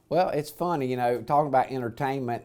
Well, it's funny, talking about entertainment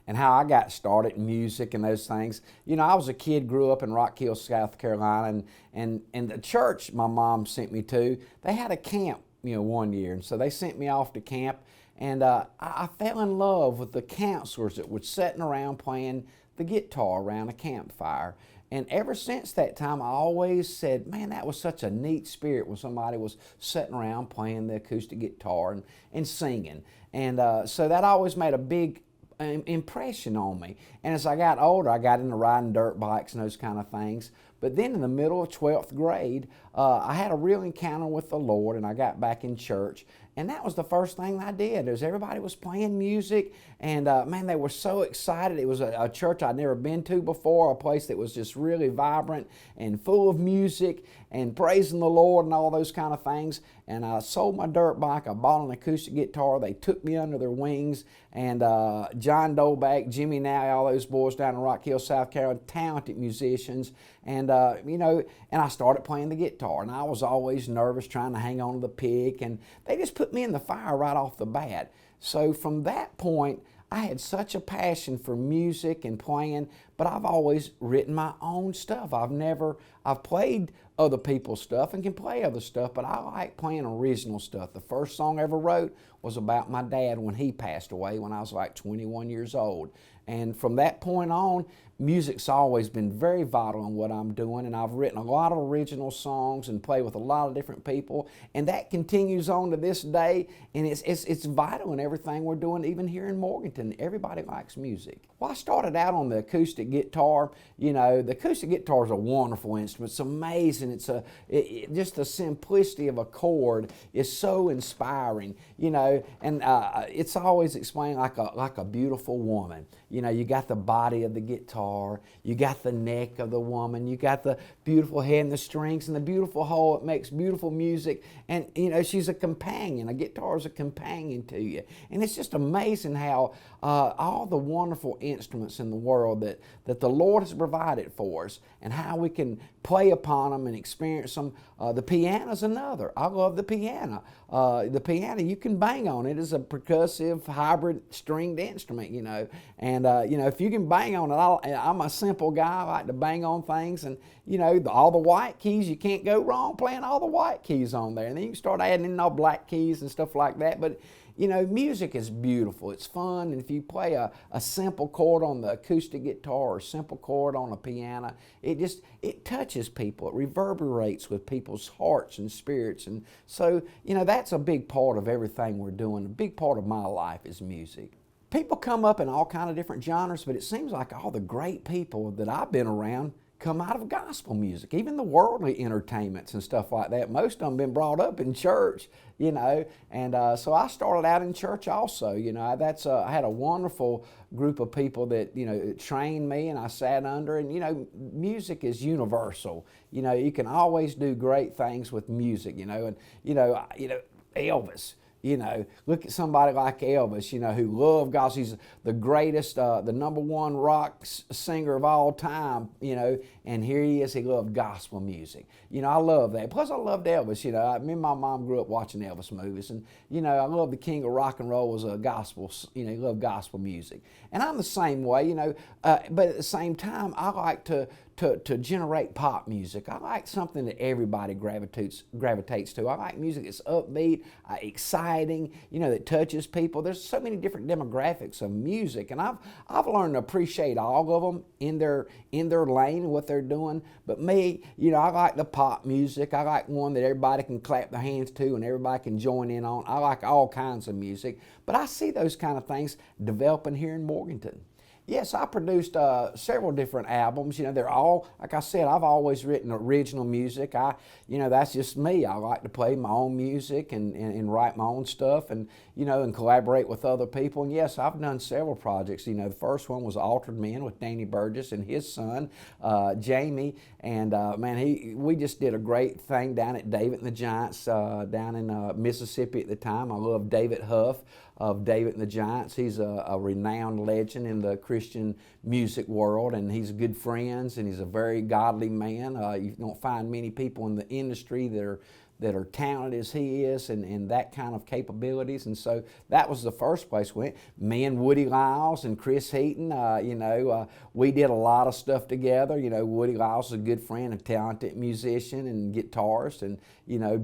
and how I got started in music and those things. I was a kid, grew up in Rock Hill, South Carolina, and the church my mom sent me to, they had a camp, one year. And so they sent me off to camp, and I fell in love with the counselors that were sitting around playing the guitar around a campfire. And ever since that time, I always said, man, that was such a neat spirit when somebody was sitting around playing the acoustic guitar and singing. And so that always made a big impression on me. And as I got older, I got into riding dirt bikes and those kind of things. But then in the middle of 12th grade, I had a real encounter with the Lord, and I got back in church. And that was the first thing I did. Everybody was playing music, and man, they were so excited. It was a church I'd never been to before, a place that was just really vibrant and full of music and praising the Lord and all those kind of things. And I sold my dirt bike. I bought an acoustic guitar. They took me under their wings. And John Dolbeck, Jimmy Now, all those boys down in Rock Hill, South Carolina, talented musicians. And, and I started playing the guitar. And I was always nervous trying to hang on to the pick. And they just put me in the fire right off the bat. So from that point, I had such a passion for music and playing, but I've always written my own stuff. I've played other people's stuff and can play other stuff, but I like playing original stuff. The first song I ever wrote was about my dad when he passed away when I was like 21 years old. And from that point on, music's always been very vital in what I'm doing, and I've written a lot of original songs and played with a lot of different people, and that continues on to this day, and it's vital in everything we're doing, even here in Morganton. Everybody likes music. Well, I started out on the acoustic guitar. The acoustic guitar is a wonderful instrument. It's amazing. Just the simplicity of a chord is so inspiring, and it's always explained like a beautiful woman. You got the body of the guitar, you got the neck of the woman, you got the beautiful head and the strings and the beautiful hole. It makes beautiful music, and she's a companion. A guitar is a companion to you, and it's just amazing how all the wonderful instruments in the world that the Lord has provided for us, and how we can play upon them and experience them. The piano's another. I love the piano. The piano, you can bang on it. It's a percussive hybrid stringed instrument, and if you can bang on it, I'm a simple guy. I like to bang on things, and all the white keys, you can't go wrong playing all the white keys on there. And then you can start adding in all black keys and stuff like that. But music is beautiful. It's fun. And if you play a simple chord on the acoustic guitar or a simple chord on a piano, it touches people. It reverberates with people's hearts and spirits. And so, that's a big part of everything we're doing. A big part of my life is music. People come up in all kind of different genres, but it seems like all the great people that I've been around come out of gospel music, even the worldly entertainments and stuff like that. Most of them been brought up in church, and so I started out in church also. I had a wonderful group of people that trained me, and I sat under. And music is universal. You can always do great things with music. Elvis. Look at somebody like Elvis, who loved God. He's the greatest, the number one rock singer of all time, and here he is. He loved gospel music. I love that. Plus, I loved Elvis. Me and my mom grew up watching Elvis movies, and, I love the king of rock and roll was a gospel, he loved gospel music. And I'm the same way, but at the same time, I like to generate pop music. I like something that everybody gravitates to. I like music that's upbeat, exciting, that touches people. There's so many different demographics of music, and I've learned to appreciate all of them in their lane and what they're doing. But me, I like the pop music. I like one that everybody can clap their hands to and everybody can join in on. I like all kinds of music, but I see those kind of things developing here in Morganton. Yes, I produced several different albums. They're all, like I said, I've always written original music. That's just me. I like to play my own music and write my own stuff and collaborate with other people. And yes, I've done several projects. The first one was Altered Men with Danny Burgess and his son, Jamie. And we just did a great thing down at David and the Giants down in Mississippi at the time. I love David Huff of David and the Giants. He's a renowned legend in the Christian music world, and he's good friends, and he's a very godly man. You don't find many people in the industry that are talented as he is and that kind of capabilities. And so that was the first place we went. Me and Woody Lyles and Chris Heaton, we did a lot of stuff together. You know, Woody Lyles is a good friend, a talented musician and guitarist and,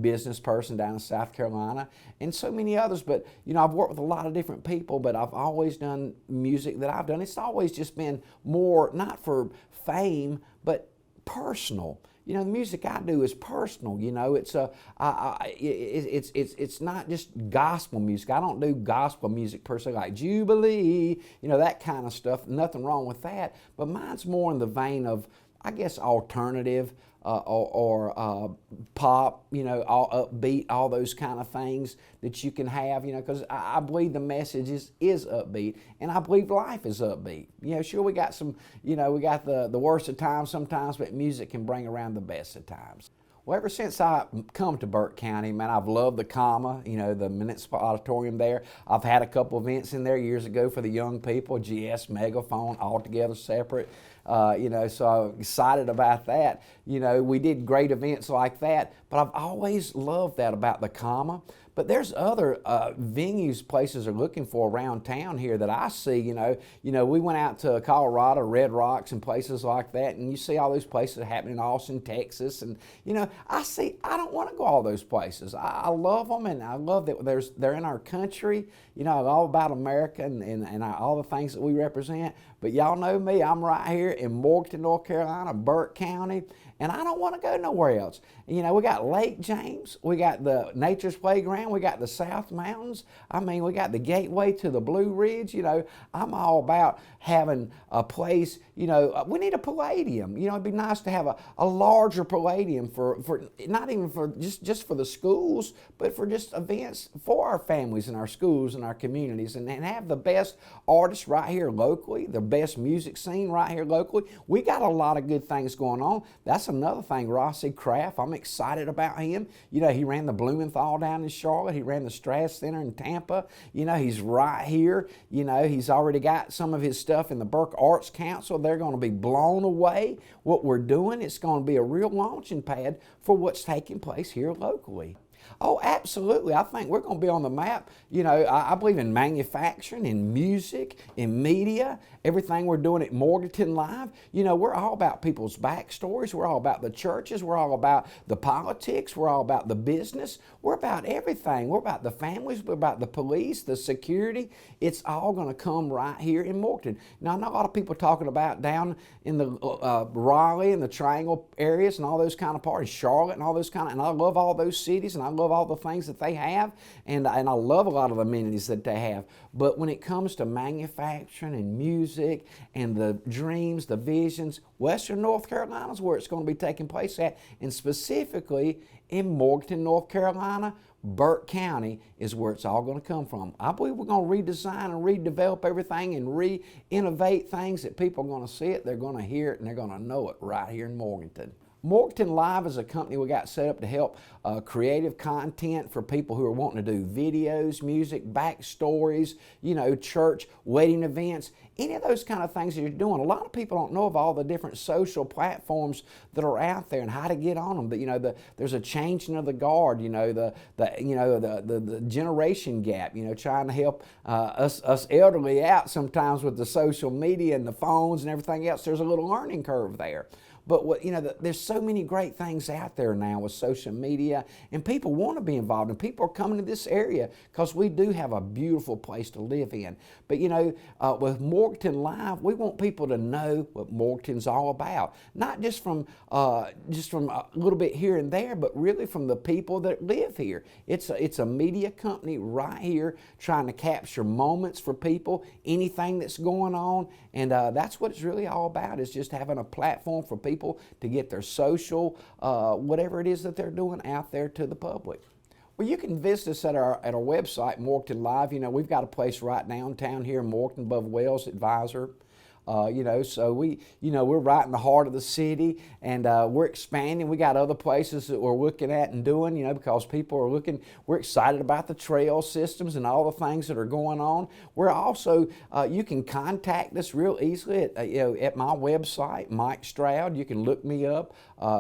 business person down in South Carolina, and so many others. But, I've worked with a lot of different people, but I've always done music that I've done. It's always just been more, not for fame, but personal. The music I do is personal. It's not just gospel music. I don't do gospel music per se, like Jubilee, that kind of stuff. Nothing wrong with that. But mine's more in the vein of, I guess, alternative or pop, all upbeat, all those kind of things that you can have, because I believe the message is upbeat, and I believe life is upbeat. Sure, we got some, we got the worst of times sometimes, but music can bring around the best of times. Well, ever since I come to Burke County, man, I've loved the Comma, the municipal auditorium there. I've had a couple events in there years ago for the young people, GS Megaphone, all together separate. So I'm excited about that. We did great events like that, but I've always loved that about the Comma. But there's other venues places are looking for around town here that I see. We went out to Colorado, Red Rocks, and places like that, and you see all those places happening in Austin, Texas, and I don't want to go all those places. I love them, and I love that they're in our country. All about America and all the things that we represent. But y'all know me, I'm right here in Morganton, North Carolina, Burke County, and I don't want to go nowhere else. We got Lake James, we got the Nature's Playground, we got the South Mountains, we got the Gateway to the Blue Ridge. I'm all about having a place, we need a Palladium. It'd be nice to have a larger Palladium for not even for just for the schools, but for just events for our families and our schools and our communities, and have the best artists right here locally, the best music scene right here locally. We got a lot of good things going on. That's another thing, Rossi Kraft. I'm excited about him. He ran the Blumenthal down in Charlotte. He ran the Stroud Center in Tampa. He's right here. He's already got some of his stuff in the Burke Arts Council. They're going to be blown away what we're doing. It's going to be a real launching pad for what's taking place here locally. Oh, absolutely. I think we're going to be on the map. I believe in manufacturing, in music, in media, everything we're doing at Morganton Live. We're all about people's backstories. We're all about the churches. We're all about the politics. We're all about the business. We're about everything. We're about the families. We're about the police, the security. It's all going to come right here in Morganton. Now, I know a lot of people talking about down in the Raleigh and the Triangle areas and all those kind of parts, Charlotte and all those kind of, and I love all those cities, and I love all the things that they have, and I love a lot of the amenities that they have. But when it comes to manufacturing and music and the dreams, the visions, Western North Carolina is where it's going to be taking place at, and specifically in Morganton, North Carolina, Burke County is where it's all going to come from. I believe we're going to redesign and redevelop everything and re-innovate things that people are going to see it, they're going to hear it, and they're going to know it right here in Morganton. Morganton Live is a company we got set up to help creative content for people who are wanting to do videos, music, backstories, church, wedding events, any of those kind of things that you're doing. A lot of people don't know of all the different social platforms that are out there and how to get on them. But there's a changing of the guard. The generation gap. Trying to help us elderly out sometimes with the social media and the phones and everything else. There's a little learning curve there. But there's so many great things out there now with social media, and people want to be involved, and people are coming to this area because we do have a beautiful place to live in. But with Morganton Live, we want people to know what Morganton's all about, not just from a little bit here and there, but really from the people that live here. It's a media company right here trying to capture moments for people, anything that's going on, and that's what it's really all about, is just having a platform for people to get their social, whatever it is that they're doing out there to the public. Well, you can visit us at our website, Morganton Live. We've got a place right downtown here in Morganton above Wells Advisor. So we're right in the heart of the city, and we're expanding. We got other places that we're looking at and doing, because people are looking. We're excited about the trail systems and all the things that are going on. We're also, you can contact us real easily at my website, Mike Stroud. You can look me up.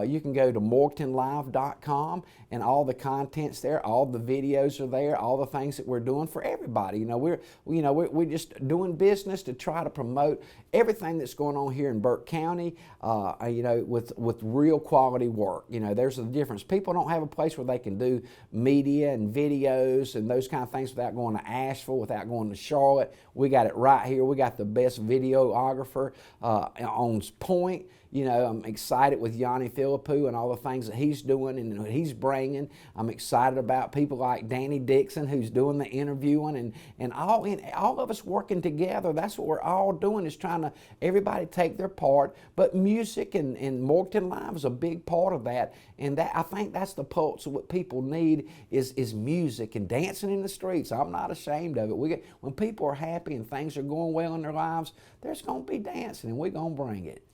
You can go to morgantonlive.com, and all the content's there, all the videos are there, all the things that we're doing for everybody. We're just doing business to try to promote everything that's going on here in Burke County, with real quality work. There's a difference. People don't have a place where they can do media and videos and those kind of things without going to Asheville, without going to Charlotte. We got it right here. We got the best videographer on point. I'm excited with Yanni Philippou and all the things that he's doing and what he's bringing. I'm excited about people like Danny Dixon, who's doing the interviewing, and all of us working together. That's what we're all doing, is trying to everybody take their part. But music and Morganton Live is a big part of that. And I think that's the pulse of what people need is music and dancing in the streets. I'm not ashamed of it. When people are happy and things are going well in their lives, there's going to be dancing, and we're going to bring it.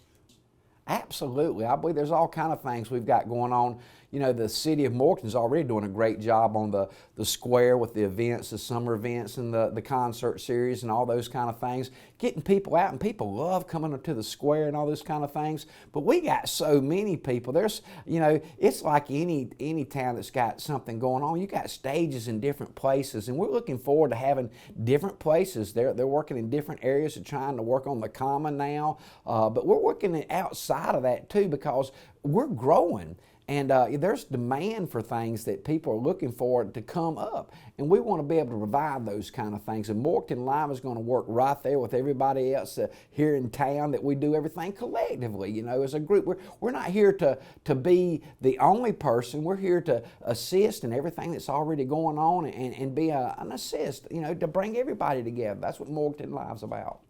Absolutely. I believe there's all kind of things we've got going on. The city of Morganton's already doing a great job on the square with the events, the summer events, and the concert series and all those kind of things. Getting people out, and people love coming to the square and all those kind of things. But we got so many people. There's, it's like any town that's got something going on. You got stages in different places, and we're looking forward to having different places. They're working in different areas and trying to work on the common now. But we're working outside of that too, because we're growing. And there's demand for things that people are looking for to come up. And we want to be able to provide those kind of things. And Morganton Live is going to work right there with everybody else here in town, that we do everything collectively, as a group. We're not here to be the only person. We're here to assist in everything that's already going on and be an assist, to bring everybody together. That's what Morganton Live's about.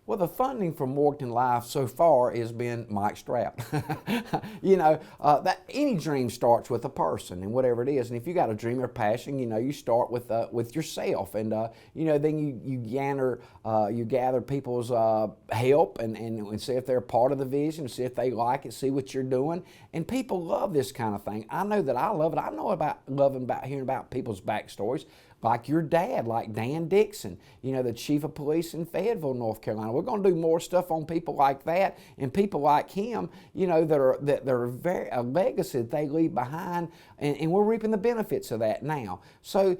Well, the funding for Morganton Live so far has been Mike Stroud. That any dream starts with a person, and whatever it is. And if you got a dream or passion, you start with yourself, and then you gather people's help and see if they're part of the vision, see if they like it, see what you're doing. And people love this kind of thing. I know that I love it. I know about hearing about people's backstories. Like your dad, like Dan Dixon, the chief of police in Fayetteville, North Carolina. We're going to do more stuff on people like that, and people like him, that are very a legacy that they leave behind, and we're reaping the benefits of that now. So,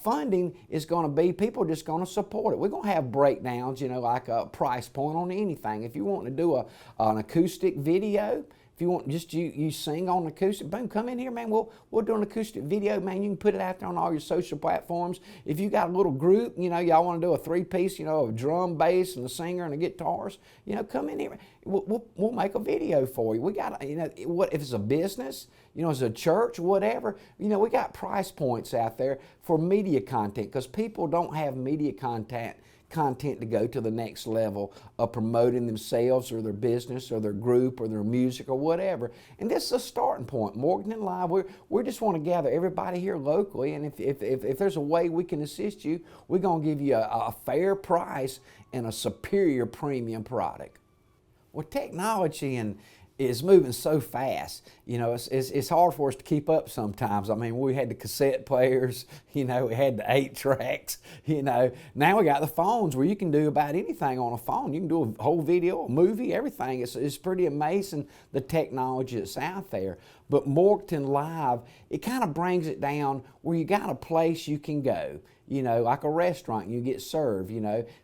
funding is going to be, people are just going to support it. We're going to have breakdowns, like a price point on anything. If you want to do an acoustic video, if you want just you sing on acoustic, boom, come in here, man. We'll do an acoustic video, man. You can put it out there on all your social platforms. If you got a little group, y'all want to do a three-piece, a drum, bass, and a singer and a guitars, come in here. We'll make a video for you. We got, what if it's a business, as a church, whatever, we got price points out there for media content, because people don't have media content to go to the next level of promoting themselves or their business or their group or their music or whatever. And this is a starting point. Morganton Live, we just want to gather everybody here locally, and if there's a way we can assist you, we're going to give you a fair price and a superior premium product. Well, technology is moving so fast. It's hard for us to keep up sometimes. I mean, we had the cassette players, we had the 8-tracks, Now we got the phones where you can do about anything on a phone. You can do a whole video, a movie, everything. It's pretty amazing, the technology that's out there. But Morganton Live, it kind of brings it down where you got a place you can go. Like a restaurant, you get served,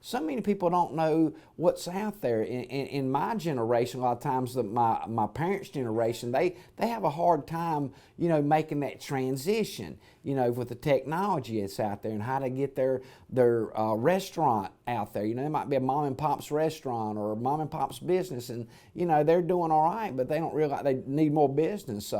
So many people don't know what's out there. In my generation, a lot of times, my parents' generation, they have a hard time, making that transition, with the technology that's out there and how to get their restaurant out there. It might be a mom and pop's restaurant or a mom and pop's business, and, they're doing all right, but they don't realize they need more business.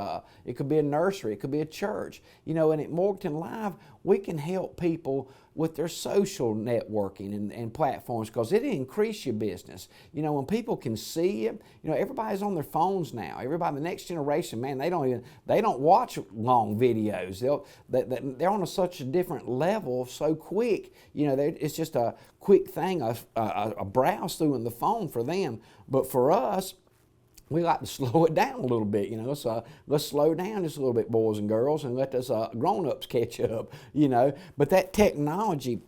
It could be a nursery, it could be a church, and at Morganton Live, we can help people with their social networking and platforms, because it increase your business. When people can see you, everybody's on their phones now. Everybody, the next generation, man, they don't watch long videos. They're on such a different level so quick. It's just a quick thing, a browse through in the phone for them. But for us, we like to slow it down a little bit, let's slow down just a little bit, boys and girls, and let us grown-ups catch up, But that technology,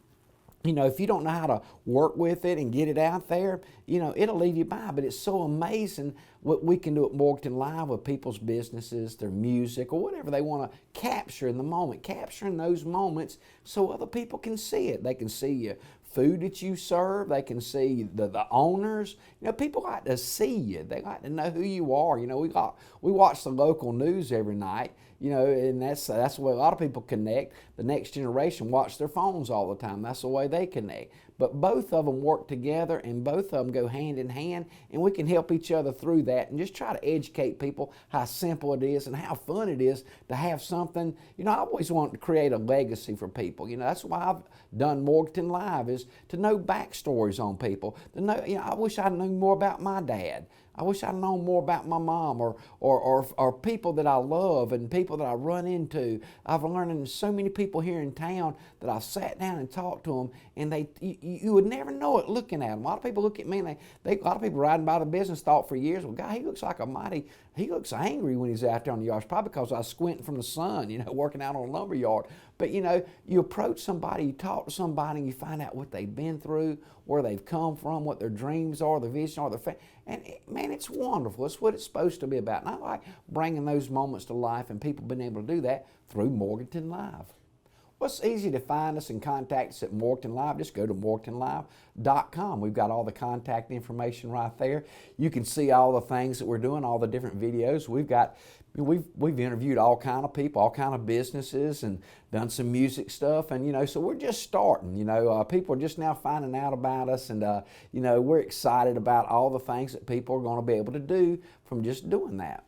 if you don't know how to work with it and get it out there, it'll leave you by. But it's so amazing what we can do at Morganton Live with people's businesses, their music, or whatever they want to capture in the moment, capturing those moments so other people can see it. They can see you food that you serve. They can see the owners. You know, people like to see you. They like to know who you are. You know, we watch the local news every night. You know, and that's the way a lot of people connect. The next generation watch their phones all the time. That's the way they connect. But both of them work together, and both of them go hand in hand, and we can help each other through that and just try to educate people how simple it is and how fun it is to have something. You know, I always want to create a legacy for people. You know, that's why I've done Morganton Live, is to know backstories on people. To know, you know, I wish I knew more about my dad. I wish I'd known more about my mom, or people that I love and people that I run into. I've learned so many people here in town that I've sat down and talked to them, and you would never know it looking at them. A lot of people look at me, and a lot of people riding by the business thought for years, well, God, he looks angry when he's out there on the yard. It's probably because I was squinting from the sun, you know, working out on a lumber yard. But, you know, you approach somebody, you talk to somebody, and you find out what they've been through, where they've come from, what their dreams are, their vision are, and man, it's wonderful. It's what it's supposed to be about. And I like bringing those moments to life, and people being able to do that through Morganton Live. Well, it's easy to find us and contact us at Morganton Live. Just go to morgantonlive.com. We've got all the contact information right there. You can see all the things that we're doing, all the different videos. We've interviewed all kind of people, all kind of businesses, and done some music stuff. And, you know, so we're just starting. You know, people are just now finding out about us, and, you know, we're excited about all the things that people are going to be able to do from just doing that.